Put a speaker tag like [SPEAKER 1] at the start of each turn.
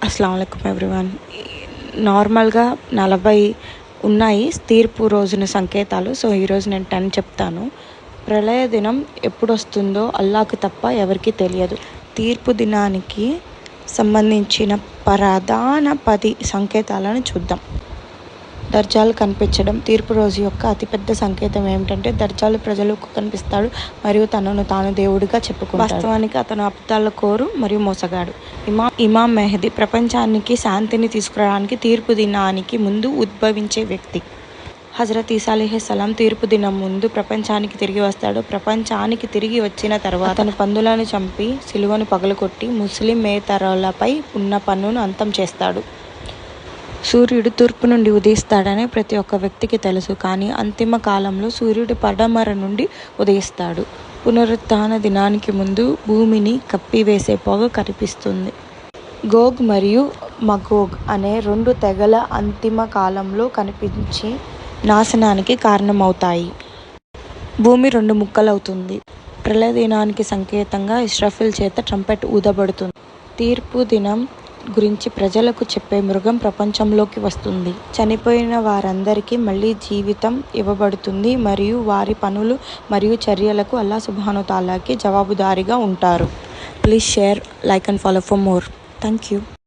[SPEAKER 1] అస్సలాము అలైకుం ఎవ్రీవన్. నార్మల్గా 40 ఉన్నాయి తీర్పు రోజున సంకేతాలు. సో ఈరోజు నేను 10 చెప్తాను. ప్రళయ దినం ఎప్పుడు వస్తుందో అల్లాహ్కు తప్ప ఎవరికీ తెలియదు. తీర్పు దినానికి సంబంధించిన ప్రధాన 10 సంకేతాలను చూద్దాం. దర్జాలు కనిపించడం. తీర్పు రోజు యొక్క అతిపెద్ద సంకేతం ఏమిటంటే దర్జాలు ప్రజలకు కనిపిస్తాడు మరియు తనను తాను దేవుడిగా చెప్పుకుంటాడు. వాస్తవానికి అతను అబద్ధాల కోరు మరియు మోసగాడు. ఇమాం మెహదీ ప్రపంచానికి శాంతిని తీసుకురావడానికి తీర్పు దినానికి ముందు ఉద్భవించే వ్యక్తి. హజరత్ ఈసా అలైహిస్సలాం తీర్పు దినం ముందు ప్రపంచానికి తిరిగి వస్తాడు. ప్రపంచానికి తిరిగి వచ్చిన తర్వాత అతను పందులను చంపి సిలువను పగలగొట్టి ముస్లిమేతరులపై ఉన్న పన్నును అంతం చేస్తాడు. సూర్యుడు తూర్పు నుండి ఉదయిస్తాడని ప్రతి ఒక్క వ్యక్తికి తెలుసు. కానీ అంతిమ కాలంలో సూర్యుడు పడమర నుండి ఉదయిస్తాడు. పునరుత్థాన దినానికి ముందు భూమిని కప్పివేసే పొగ కనిపిస్తుంది. గోగ్ మరియు మగోగ్ అనే 2 తెగల అంతిమ కాలంలో కనిపించి నాశనానికి కారణమవుతాయి. భూమి 2 ముక్కలవుతుంది. ప్రళయ దినానికి సంకేతంగా ఇస్రాఫీల్ చేత ట్రంపెట్ ఊదబడుతుంది. తీర్పు దినం గురించి ప్రజలకు చెప్పే మృగం ప్రపంచంలోకి వస్తుంది. చనిపోయిన వారందరికీ మళ్ళీ జీవితం ఇవ్వబడుతుంది మరియు వారి పనులు మరియు చర్యలకు అల్లాహ్ సుబ్హానహు వ తఆలాకి జవాబుదారీగా ఉంటారు. Please share, like and follow for more. Thank you.